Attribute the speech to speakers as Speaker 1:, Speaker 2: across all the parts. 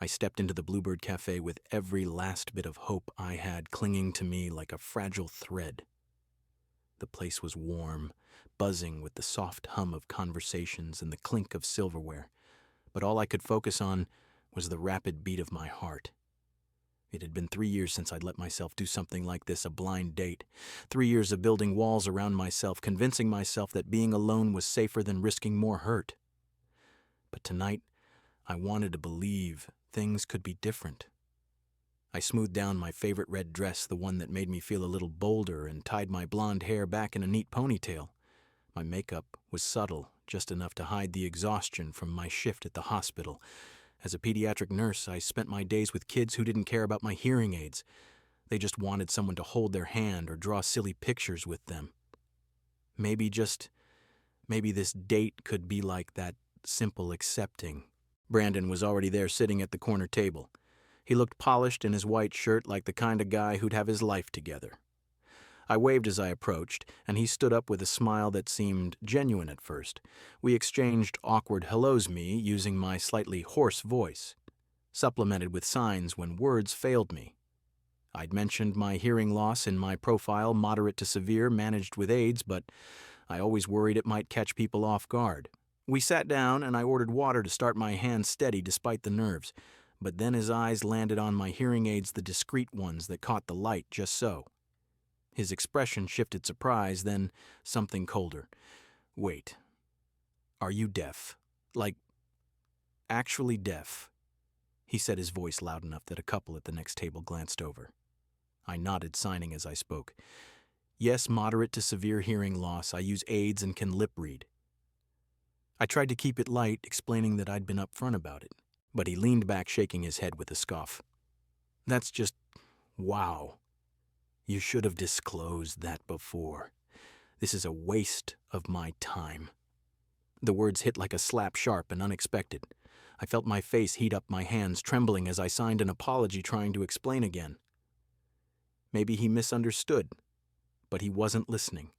Speaker 1: I stepped into the Bluebird Cafe with every last bit of hope I had clinging to me like a fragile thread. The place was warm, buzzing with the soft hum of conversations and the clink of silverware, but all I could focus on was the rapid beat of my heart. It had been 3 years since I'd let myself do something like this, a blind date. 3 years of building walls around myself, convincing myself that being alone was safer than risking more hurt. But tonight, I wanted to believe things could be different. I smoothed down my favorite red dress, the one that made me feel a little bolder, and tied my blonde hair back in a neat ponytail. My makeup was subtle, just enough to hide the exhaustion from my shift at the hospital. As a pediatric nurse, I spent my days with kids who didn't care about my hearing aids. They just wanted someone to hold their hand or draw silly pictures with them. Maybe this date could be like that simple accepting. Brandon was already there sitting at the corner table. He looked polished in his white shirt, like the kind of guy who'd have his life together. I waved as I approached, and he stood up with a smile that seemed genuine at first. We exchanged awkward hellos me using my slightly hoarse voice, supplemented with signs when words failed me. I'd mentioned my hearing loss in my profile, moderate to severe, managed with aids, but I always worried it might catch people off guard. We sat down, and I ordered water to start my hands steady despite the nerves, but then his eyes landed on my hearing aids, the discreet ones that caught the light just so. His expression shifted surprise, then something colder. Wait. Are you deaf? Like, actually deaf? He said, his voice loud enough that a couple at the next table glanced over. I nodded, signing as I spoke. Yes, moderate to severe hearing loss. I use aids and can lip read. I tried to keep it light, explaining that I'd been upfront about it, but he leaned back, shaking his head with a scoff. That's just, wow. You should have disclosed that before. This is a waste of my time. The words hit like a slap, sharp and unexpected. I felt my face heat up, my hands trembling as I signed an apology, trying to explain again. Maybe he misunderstood, but he wasn't listening.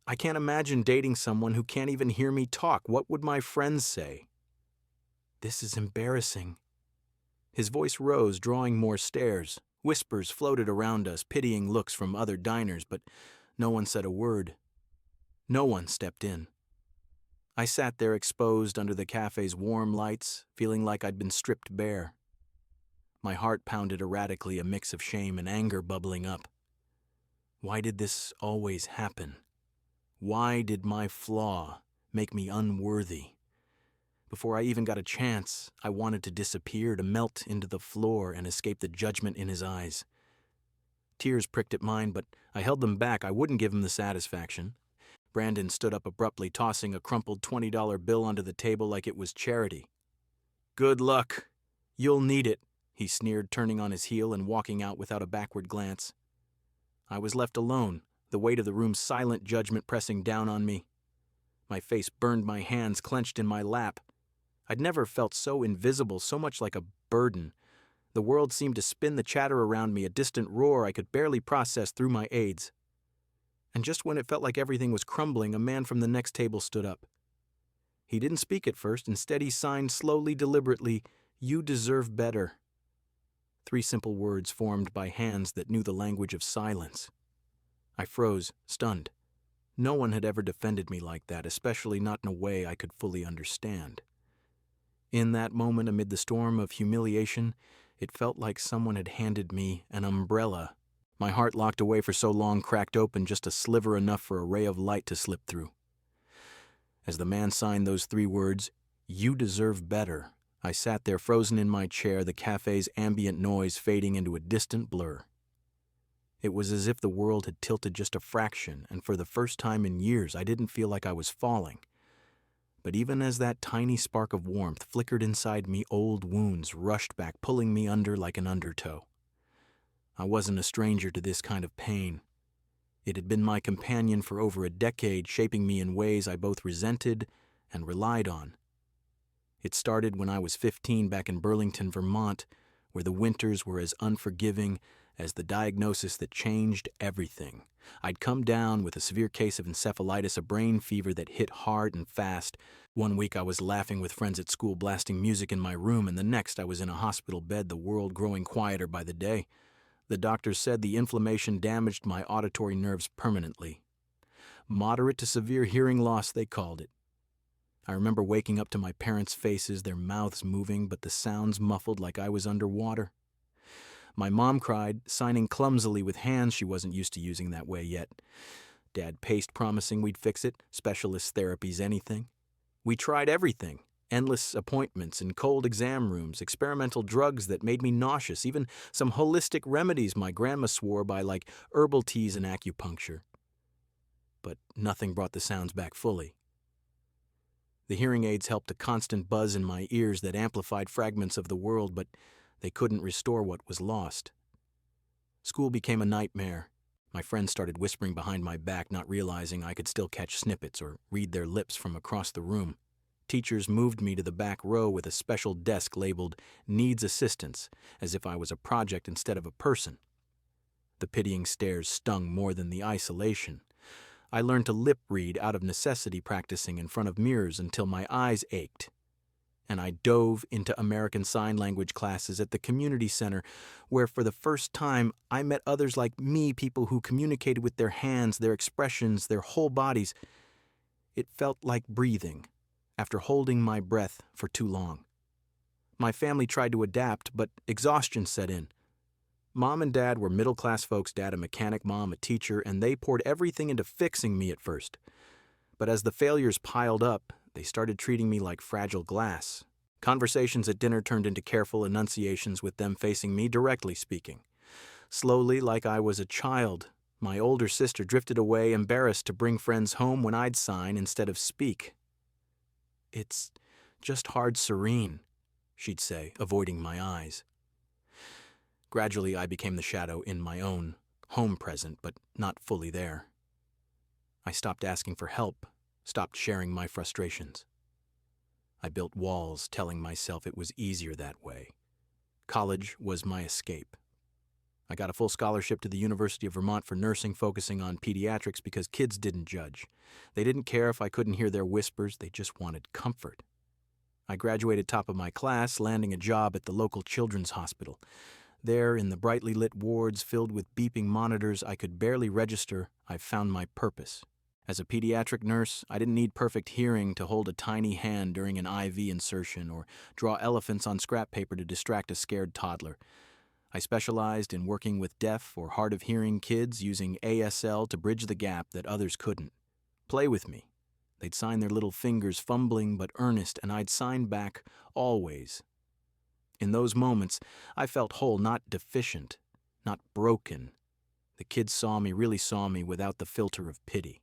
Speaker 1: I can't imagine dating someone who can't even hear me talk. What would my friends say? This is embarrassing. His voice rose, drawing more stares. Whispers floated around us, pitying looks from other diners, but no one said a word. No one stepped in. I sat there exposed under the cafe's warm lights, feeling like I'd been stripped bare. My heart pounded erratically, a mix of shame and anger bubbling up. Why did this always happen? Why did my flaw make me unworthy? Before I even got a chance, I wanted to disappear, to melt into the floor and escape the judgment in his eyes. Tears pricked at mine, but I held them back. I wouldn't give him the satisfaction. Brandon stood up abruptly, tossing a crumpled $20 bill onto the table like it was charity. Good luck. You'll need it, he sneered, turning on his heel and walking out without a backward glance. I was left alone, the weight of the room's silent judgment pressing down on me. My face burned, my hands clenched in my lap. I'd never felt so invisible, so much like a burden. The world seemed to spin the chatter around me, a distant roar I could barely process through my aids. And just when it felt like everything was crumbling, a man from the next table stood up. He didn't speak at first. Instead, he signed slowly, deliberately, "You deserve better." 3 simple words formed by hands that knew the language of silence. I froze, stunned. No one had ever defended me like that, especially not in a way I could fully understand. In that moment, amid the storm of humiliation, it felt like someone had handed me an umbrella. My heart, locked away for so long, cracked open, just a sliver enough for a ray of light to slip through. As the man signed those 3 words, "You deserve better," I sat there frozen in my chair, the cafe's ambient noise fading into a distant blur. It was as if the world had tilted just a fraction, and for the first time in years, I didn't feel like I was falling. But even as that tiny spark of warmth flickered inside me, old wounds rushed back, pulling me under like an undertow. I wasn't a stranger to this kind of pain. It had been my companion for over a decade, shaping me in ways I both resented and relied on. It started when I was 15 back in Burlington, Vermont, where the winters were as unforgiving as the diagnosis that changed everything. I'd come down with a severe case of encephalitis, a brain fever that hit hard and fast. One week I was laughing with friends at school, blasting music in my room, and the next I was in a hospital bed, the world growing quieter by the day. The doctors said the inflammation damaged my auditory nerves permanently. Moderate to severe hearing loss, they called it. I remember waking up to my parents' faces, their mouths moving, but the sounds muffled like I was underwater. My mom cried, signing clumsily with hands she wasn't used to using that way yet. Dad paced, promising we'd fix it, specialist therapies, anything. We tried everything, endless appointments in cold exam rooms, experimental drugs that made me nauseous, even some holistic remedies my grandma swore by like herbal teas and acupuncture. But nothing brought the sounds back fully. The hearing aids helped a constant buzz in my ears that amplified fragments of the world, but they couldn't restore what was lost. School became a nightmare. My friends started whispering behind my back, not realizing I could still catch snippets or read their lips from across the room. Teachers moved me to the back row with a special desk labeled Needs Assistance, as if I was a project instead of a person. The pitying stares stung more than the isolation. I learned to lip read out of necessity, practicing in front of mirrors until my eyes ached. And I dove into American Sign Language classes at the community center, where for the first time I met others like me, people who communicated with their hands, their expressions, their whole bodies. It felt like breathing, after holding my breath for too long. My family tried to adapt, but exhaustion set in. Mom and Dad were middle-class folks, Dad a mechanic, Mom a teacher, and they poured everything into fixing me at first. But as the failures piled up, they started treating me like fragile glass. Conversations at dinner turned into careful enunciations with them facing me, directly speaking. Slowly, like I was a child, my older sister drifted away, embarrassed to bring friends home when I'd sign instead of speak. "It's just hard serene," she'd say, avoiding my eyes. Gradually, I became the shadow in my own home present, but not fully there. I stopped asking for help, stopped sharing my frustrations. I built walls, telling myself it was easier that way. College was my escape. I got a full scholarship to the University of Vermont for nursing, focusing on pediatrics because kids didn't judge. They didn't care if I couldn't hear their whispers, they just wanted comfort. I graduated top of my class, landing a job at the local children's hospital. There, in the brightly lit wards filled with beeping monitors I could barely register, I found my purpose. As a pediatric nurse, I didn't need perfect hearing to hold a tiny hand during an IV insertion or draw elephants on scrap paper to distract a scared toddler. I specialized in working with deaf or hard of hearing kids, using ASL to bridge the gap that others couldn't. Play with me. They'd sign their little fingers, fumbling but earnest, and I'd sign back, always. In those moments, I felt whole, not deficient, not broken. The kids really saw me without the filter of pity.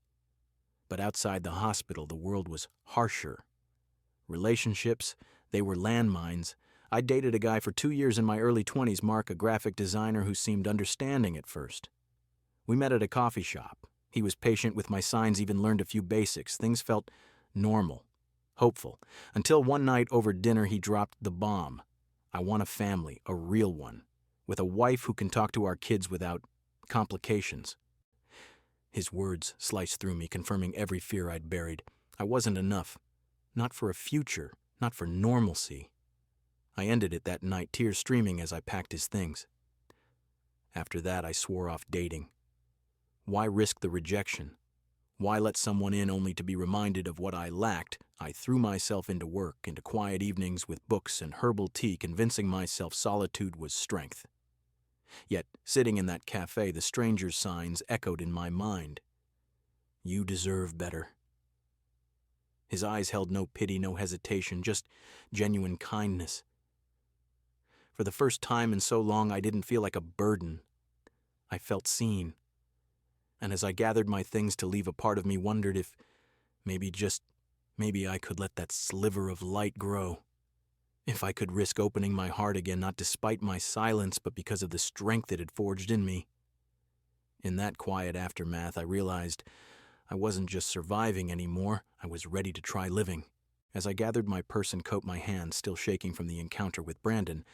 Speaker 1: But outside the hospital, the world was harsher. Relationships, they were landmines. I dated a guy for 2 years in my early 20s, Mark, a graphic designer who seemed understanding at first. We met at a coffee shop. He was patient with my signs, even learned a few basics. Things felt normal, hopeful, until one night over dinner he dropped the bomb. I want a family, a real one, with a wife who can talk to our kids without complications. His words sliced through me, confirming every fear I'd buried. I wasn't enough. Not for a future, not for normalcy. I ended it that night, tears streaming as I packed his things. After that, I swore off dating. Why risk the rejection? Why let someone in only to be reminded of what I lacked? I threw myself into work, into quiet evenings with books and herbal tea, convincing myself solitude was strength. Yet, sitting in that cafe, the stranger's signs echoed in my mind. You deserve better. His eyes held no pity, no hesitation, just genuine kindness. For the first time in so long, I didn't feel like a burden. I felt seen. And as I gathered my things to leave, a part of me wondered if maybe I could let that sliver of light grow. If I could risk opening my heart again, not despite my silence, but because of the strength it had forged in me. In that quiet aftermath, I realized I wasn't just surviving anymore, I was ready to try living. As I gathered my purse and coat, my hands still shaking from the encounter with Brandon,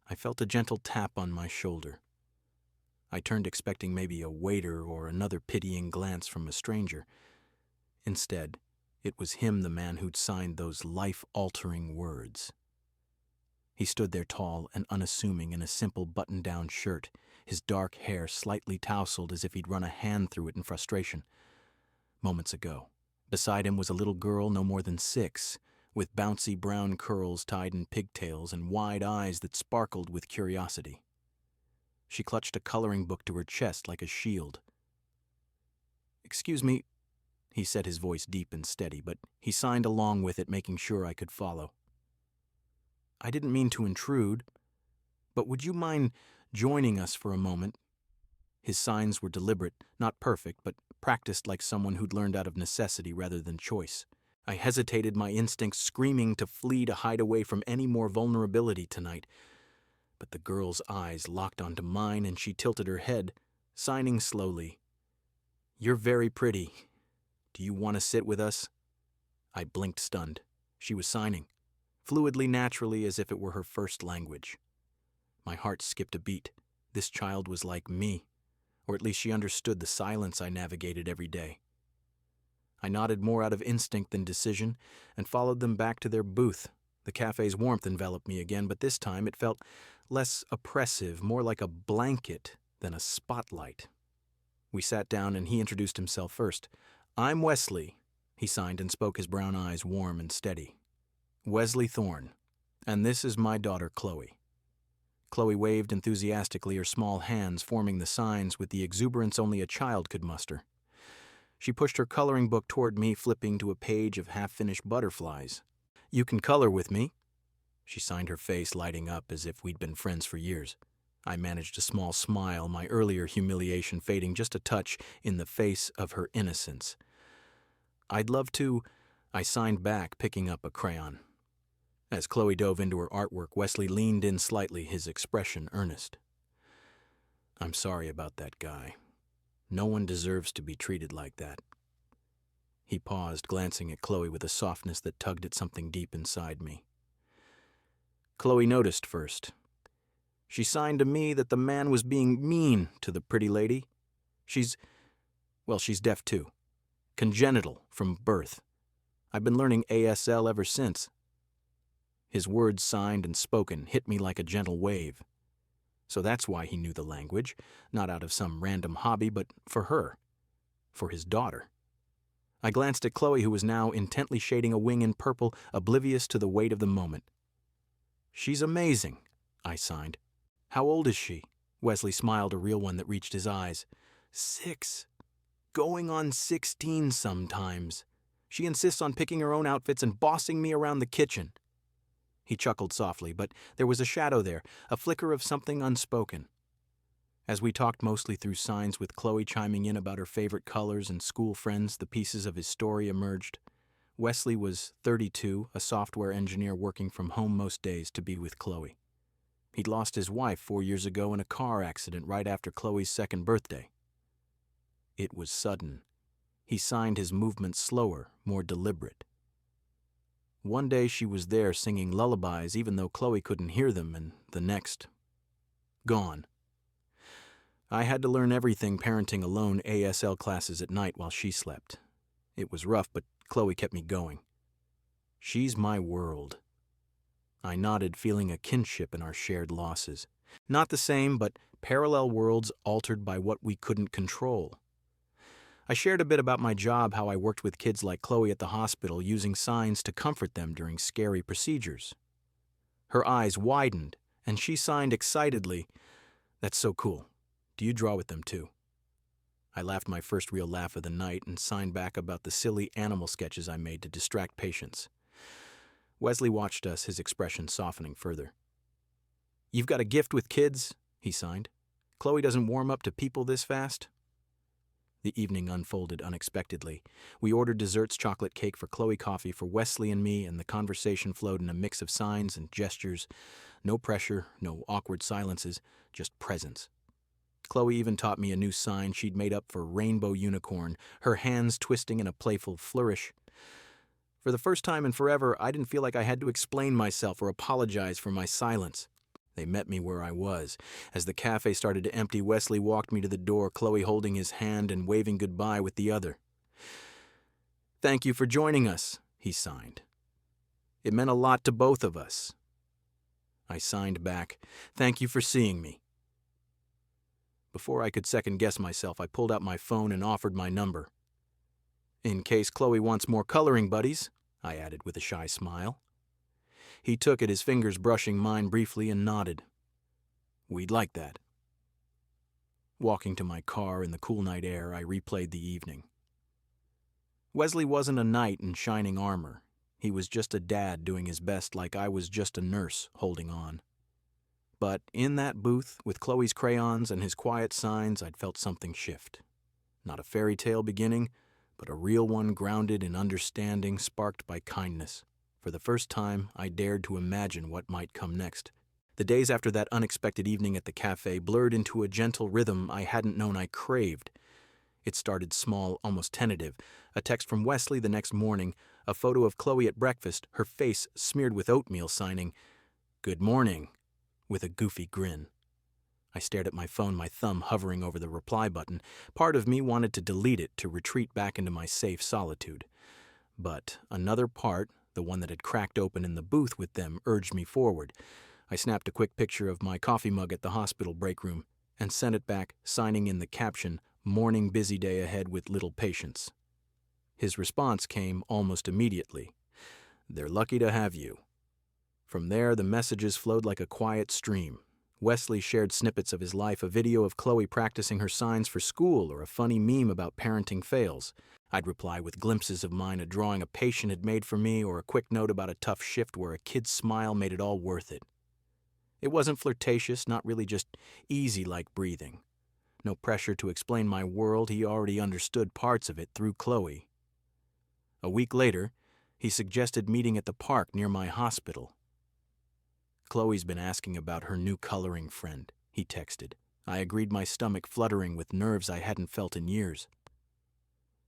Speaker 1: I felt a gentle tap on my shoulder. I turned expecting maybe a waiter or another pitying glance from a stranger. Instead, it was him, the man who'd signed those life-altering words. He stood there tall and unassuming in a simple button-down shirt, his dark hair slightly tousled as if he'd run a hand through it in frustration. Moments ago, beside him was a little girl no more than 6, with bouncy brown curls tied in pigtails and wide eyes that sparkled with curiosity. She clutched a coloring book to her chest like a shield. "Excuse me," he said, his voice deep and steady, but he signed along with it, making sure I could follow. "I didn't mean to intrude, but would you mind joining us for a moment?" His signs were deliberate, not perfect, but practiced like someone who'd learned out of necessity rather than choice. I hesitated, my instincts screaming to flee, to hide away from any more vulnerability tonight. But the girl's eyes locked onto mine, and she tilted her head, signing slowly. "You're very pretty. Do you want to sit with us?" I blinked, stunned. She was signing, fluidly, naturally, as if it were her first language. My heart skipped a beat. This child was like me, or at least she understood the silence I navigated every day. I nodded more out of instinct than decision and followed them back to their booth. The cafe's warmth enveloped me again, but this time it felt less oppressive, more like a blanket than a spotlight. We sat down and he introduced himself first. "I'm Wesley," he signed and spoke, his brown eyes warm and steady. "Wesley Thorne, and this is my daughter, Chloe." Chloe waved enthusiastically, her small hands forming the signs with the exuberance only a child could muster. She pushed her coloring book toward me, flipping to a page of half-finished butterflies. "You can color with me." She signed, her face lighting up as if we'd been friends for years. I managed a small smile, my earlier humiliation fading just a touch in the face of her innocence. "I'd love to," I signed back, picking up a crayon. As Chloe dove into her artwork, Wesley leaned in slightly, his expression earnest. "I'm sorry about that guy. No one deserves to be treated like that." He paused, glancing at Chloe with a softness that tugged at something deep inside me. Chloe noticed first. She signed to me that the man was being mean to the pretty lady. She's deaf too. Congenital from birth. I've been learning ASL ever since. His words, signed and spoken, hit me like a gentle wave. So that's why he knew the language, not out of some random hobby, but for her, for his daughter. I glanced at Chloe, who was now intently shading a wing in purple, oblivious to the weight of the moment. "She's amazing," I signed. "How old is she?" Wesley smiled, a real one that reached his eyes. 6. Going on 16 sometimes. She insists on picking her own outfits and bossing me around the kitchen." He chuckled softly, but there was a shadow there, a flicker of something unspoken. As we talked mostly through signs, with Chloe chiming in about her favorite colors and school friends, the pieces of his story emerged. Wesley was 32, a software engineer working from home most days to be with Chloe. He'd lost his wife 4 years ago in a car accident right after Chloe's 2nd birthday. It was sudden. He signed, his movements slower, more deliberate. One day she was there singing lullabies even though Chloe couldn't hear them, and the next, gone. I had to learn everything parenting alone, ASL classes at night while she slept. It was rough, but Chloe kept me going. She's my world. I nodded, feeling a kinship in our shared losses. Not the same, but parallel worlds altered by what we couldn't control. I shared a bit about my job, how I worked with kids like Chloe at the hospital, using signs to comfort them during scary procedures. Her eyes widened, and she signed excitedly, "That's so cool. Do you draw with them too?" I laughed, my first real laugh of the night, and signed back about the silly animal sketches I made to distract patients. Wesley watched us, his expression softening further. "You've got a gift with kids," he signed. "Chloe doesn't warm up to people this fast." The evening unfolded unexpectedly. We ordered desserts, chocolate cake for Chloe, coffee for Wesley and me, and the conversation flowed in a mix of signs and gestures. No pressure, no awkward silences, just presence. Chloe even taught me a new sign she'd made up for rainbow unicorn, her hands twisting in a playful flourish. For the first time in forever, I didn't feel like I had to explain myself or apologize for my silence. They met me where I was. As the cafe started to empty, Wesley walked me to the door, Chloe holding his hand and waving goodbye with the other. "Thank you for joining us," he signed. "It meant a lot to both of us." I signed back, "Thank you for seeing me." Before I could second-guess myself, I pulled out my phone and offered my number. "In case Chloe wants more coloring buddies," I added with a shy smile. He took it, his fingers brushing mine briefly, and nodded. "We'd like that." Walking to my car in the cool night air, I replayed the evening. Wesley wasn't a knight in shining armor. He was just a dad doing his best, like I was just a nurse holding on. But in that booth, with Chloe's crayons and his quiet signs, I'd felt something shift. Not a fairy tale beginning, but a real one grounded in understanding, sparked by kindness. For the first time, I dared to imagine what might come next. The days after that unexpected evening at the cafe blurred into a gentle rhythm I hadn't known I craved. It started small, almost tentative. A text from Wesley the next morning, a photo of Chloe at breakfast, her face smeared with oatmeal, signing, "Good morning," with a goofy grin. I stared at my phone, my thumb hovering over the reply button. Part of me wanted to delete it, to retreat back into my safe solitude. But another part, the one that had cracked open in the booth with them, urged me forward. I snapped a quick picture of my coffee mug at the hospital break room and sent it back, signing in the caption, "Morning busy day ahead with little patience." His response came almost immediately. "They're lucky to have you." From there, the messages flowed like a quiet stream. Wesley shared snippets of his life, a video of Chloe practicing her signs for school, or a funny meme about parenting fails. I'd reply with glimpses of mine, a drawing a patient had made for me, or a quick note about a tough shift where a kid's smile made it all worth it. It wasn't flirtatious, not really, just easy like breathing. No pressure to explain my world, he already understood parts of it through Chloe. A week later, he suggested meeting at the park near my hospital. "Chloe's been asking about her new coloring friend," he texted. I agreed, my stomach fluttering with nerves I hadn't felt in years.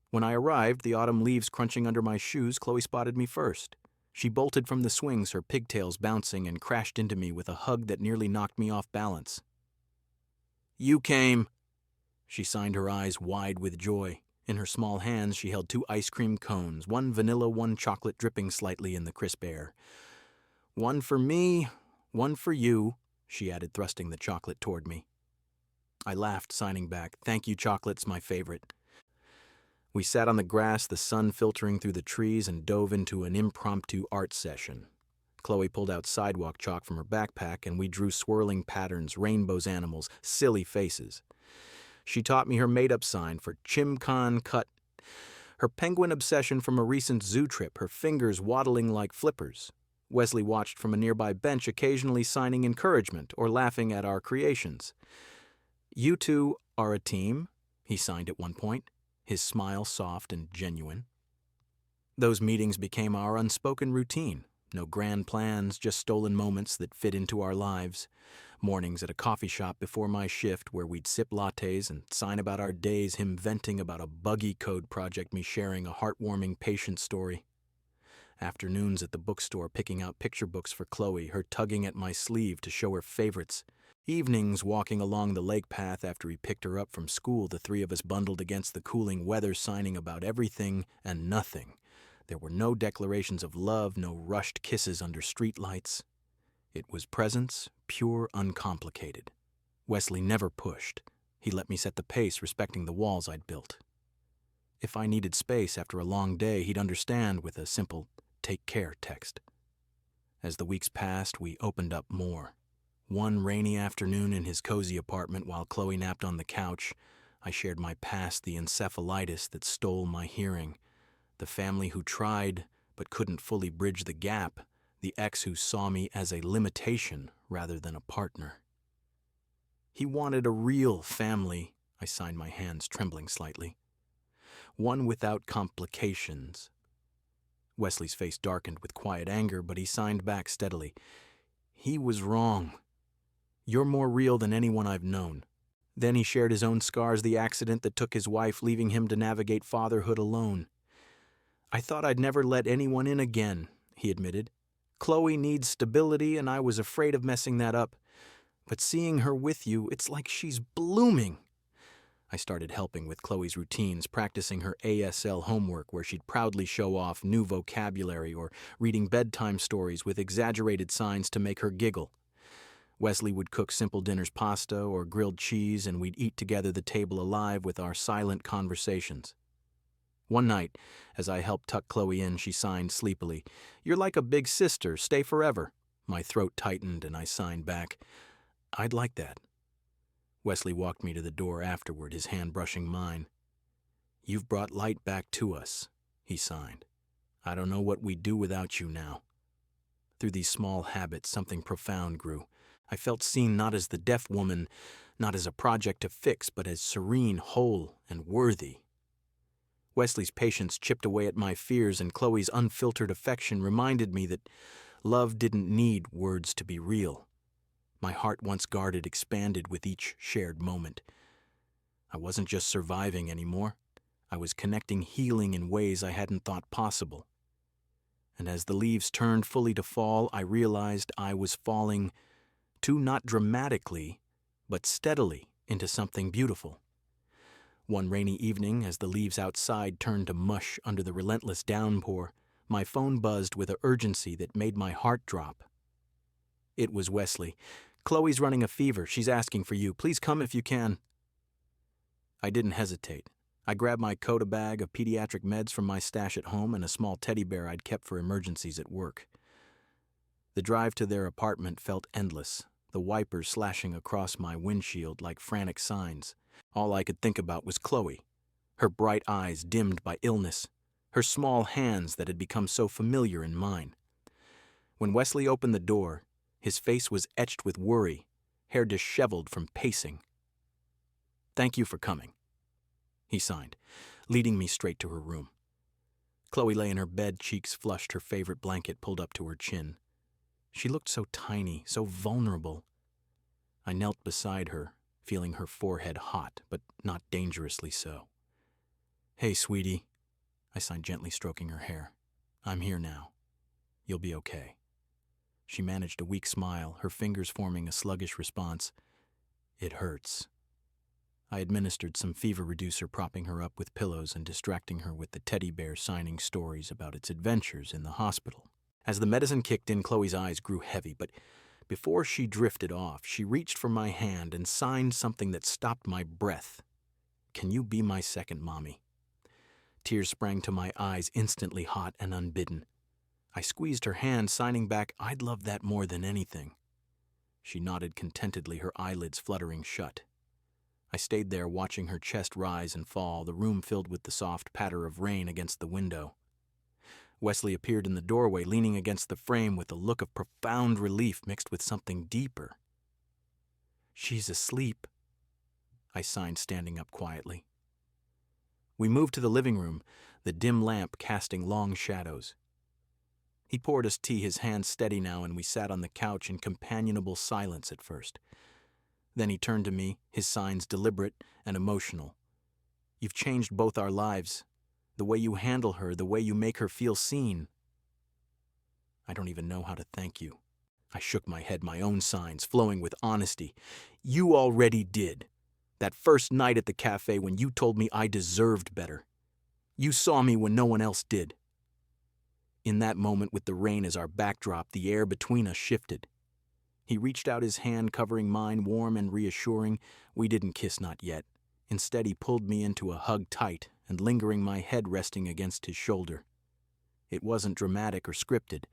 Speaker 1: When I arrived, the autumn leaves crunching under my shoes, Chloe spotted me first. She bolted from the swings, her pigtails bouncing, and crashed into me with a hug that nearly knocked me off balance. "You came!" She signed, her eyes wide with joy. In her small hands, she held 2 ice cream cones, one vanilla, one chocolate, dripping slightly in the crisp air. "One for me, one for you," she added, thrusting the chocolate toward me. I laughed, signing back, "Thank you, chocolate's my favorite." We sat on the grass, the sun filtering through the trees, and dove into an impromptu art session. Chloe pulled out sidewalk chalk from her backpack, and we drew swirling patterns, rainbows, animals, silly faces. She taught me her made-up sign for Chimcon Cut, her penguin obsession from a recent zoo trip, her fingers waddling like flippers. Wesley watched from a nearby bench, occasionally signing encouragement or laughing at our creations. "You two are a team," he signed at one point, his smile soft and genuine. Those meetings became our unspoken routine. No grand plans, just stolen moments that fit into our lives. Mornings at a coffee shop before my shift where we'd sip lattes and sign about our days, him venting about a buggy code project, me sharing a heartwarming patient story. Afternoons at the bookstore picking out picture books for Chloe, her tugging at my sleeve to show her favorites. Evenings walking along the lake path after he picked her up from school, the 3 of us bundled against the cooling weather, signing about everything and nothing. There were no declarations of love, no rushed kisses under streetlights. It was presence, pure, uncomplicated. Wesley never pushed. He let me set the pace, respecting the walls I'd built. If I needed space after a long day, he'd understand with a simple, "Take care" text. As the weeks passed, we opened up more. One rainy afternoon in his cozy apartment while Chloe napped on the couch, I shared my past, the encephalitis that stole my hearing, the family who tried but couldn't fully bridge the gap, the ex who saw me as a limitation rather than a partner. He wanted a real family, I signed, my hands trembling slightly. One without complications. Wesley's face darkened with quiet anger, but he signed back steadily. He was wrong. You're more real than anyone I've known. Then he shared his own scars, the accident that took his wife, leaving him to navigate fatherhood alone. I thought I'd never let anyone in again, he admitted. Chloe needs stability, and I was afraid of messing that up. But seeing her with you, it's like she's blooming. I started helping with Chloe's routines, practicing her ASL homework where she'd proudly show off new vocabulary or reading bedtime stories with exaggerated signs to make her giggle. Wesley would cook simple dinners, pasta or grilled cheese, and we'd eat together the table alive with our silent conversations. One night, as I helped tuck Chloe in, she signed sleepily, "You're like a big sister, stay forever." My throat tightened and I signed back, "I'd like that." Wesley walked me to the door afterward, his hand brushing mine. "You've brought light back to us," he signed. "I don't know what we'd do without you now." Through these small habits, something profound grew. I felt seen not as the deaf woman, not as a project to fix, but as serene, whole, and worthy. Wesley's patience chipped away at my fears, and Chloe's unfiltered affection reminded me that love didn't need words to be real. My heart, once guarded, expanded with each shared moment. I wasn't just surviving anymore. I was connecting healing in ways I hadn't thought possible. And as the leaves turned fully to fall, I realized I was falling, too not dramatically, but steadily into something beautiful. One rainy evening, as the leaves outside turned to mush under the relentless downpour, my phone buzzed with an urgency that made my heart drop. It was Wesley. "Chloe's running a fever. She's asking for you. Please come if you can." I didn't hesitate. I grabbed my coat, a bag of pediatric meds from my stash at home, and a small teddy bear I'd kept for emergencies at work. The drive to their apartment felt endless, the wipers slashing across my windshield like frantic signs. All I could think about was Chloe, her bright eyes dimmed by illness, her small hands that had become so familiar in mine. When Wesley opened the door, his face was etched with worry, hair disheveled from pacing. "Thank you for coming," he signed, leading me straight to her room. Chloe lay in her bed, cheeks flushed, her favorite blanket pulled up to her chin. She looked so tiny, so vulnerable. I knelt beside her, feeling her forehead hot, but not dangerously so. "Hey, sweetie," I signed, gently stroking her hair. "I'm here now. You'll be okay." She managed a weak smile, her fingers forming a sluggish response. "It hurts." I administered some fever reducer, propping her up with pillows and distracting her with the teddy bear signing stories about its adventures in the hospital. As the medicine kicked in, Chloe's eyes grew heavy, but before she drifted off, she reached for my hand and signed something that stopped my breath. "Can you be my second mommy?" Tears sprang to my eyes, instantly hot and unbidden. I squeezed her hand, signing back, "I'd love that more than anything." She nodded contentedly, her eyelids fluttering shut. I stayed there, watching her chest rise and fall, the room filled with the soft patter of rain against the window. Wesley appeared in the doorway, leaning against the frame with a look of profound relief mixed with something deeper. "She's asleep," I signed, standing up quietly. We moved to the living room, the dim lamp casting long shadows. He poured us tea, his hands steady now, and we sat on the couch in companionable silence at first. Then he turned to me, his signs deliberate and emotional. "You've changed both our lives. The way you handle her, the way you make her feel seen. I don't even know how to thank you." I shook my head, my own signs flowing with honesty. "You already did. That first night at the cafe when you told me I deserved better. You saw me when no one else did." In that moment, with the rain as our backdrop, the air between us shifted. He reached out his hand, covering mine, warm and reassuring. We didn't kiss, not yet. Instead, he pulled me into a hug tight and lingering, my head resting against his shoulder. It wasn't dramatic or scripted.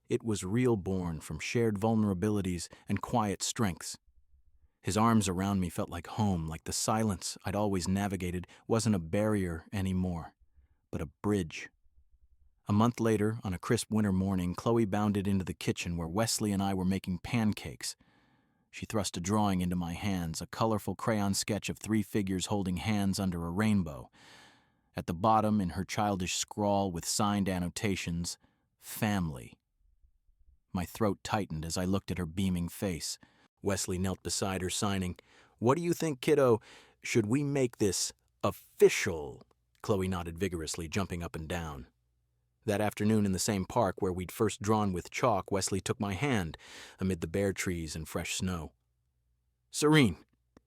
Speaker 1: It was real, born from shared vulnerabilities and quiet strengths. His arms around me felt like home, like the silence I'd always navigated wasn't a barrier anymore, but a bridge. A month later, on a crisp winter morning, Chloe bounded into the kitchen where Wesley and I were making pancakes. She thrust a drawing into my hands, a colorful crayon sketch of 3 figures holding hands under a rainbow. At the bottom, in her childish scrawl with signed annotations, "Family." My throat tightened as I looked at her beaming face. Wesley knelt beside her, signing, "What do you think, kiddo? Should we make this official?" Chloe nodded vigorously, jumping up and down. That afternoon in the same park where we'd first drawn with chalk, Wesley took my hand amid the bare trees and fresh snow. "Serene,"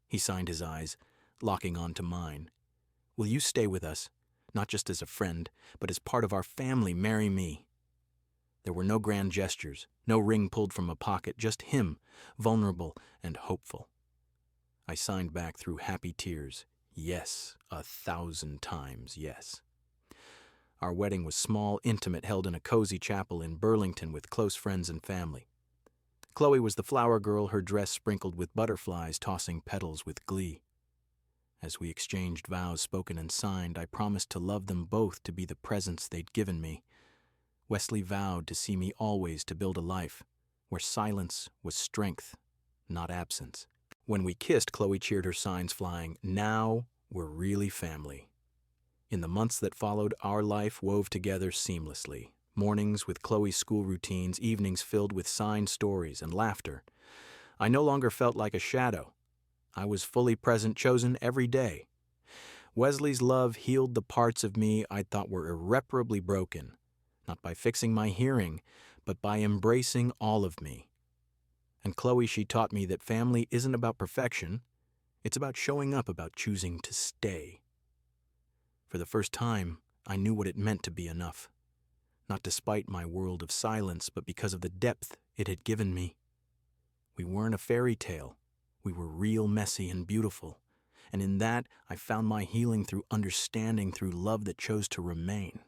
Speaker 1: he signed his eyes, locking onto mine. "Will you stay with us, not just as a friend, but as part of our family, marry me?" There were no grand gestures, no ring pulled from a pocket, just him, vulnerable and hopeful. I signed back through happy tears. Yes, 1,000 times yes. Our wedding was small, intimate, held in a cozy chapel in Burlington with close friends and family. Chloe was the flower girl, her dress sprinkled with butterflies tossing petals with glee. As we exchanged vows spoken and signed, I promised to love them both, to be the presents they'd given me. Wesley vowed to see me always, to build a life where silence was strength, not absence. When we kissed, Chloe cheered, her signs flying. Now we're really family. In the months that followed, our life wove together seamlessly. Mornings with Chloe's school routines, evenings filled with signed stories and laughter. I no longer felt like a shadow. I was fully present, chosen every day. Wesley's love healed the parts of me I thought were irreparably broken, not by fixing my hearing, but by embracing all of me. And Chloe, she taught me that family isn't about perfection. It's about showing up, about choosing to stay. For the first time, I knew what it meant to be enough. Not despite my world of silence, but because of the depth it had given me. We weren't a fairy tale. We were real, messy, and beautiful. And in that, I found my healing through understanding, through love that chose to remain.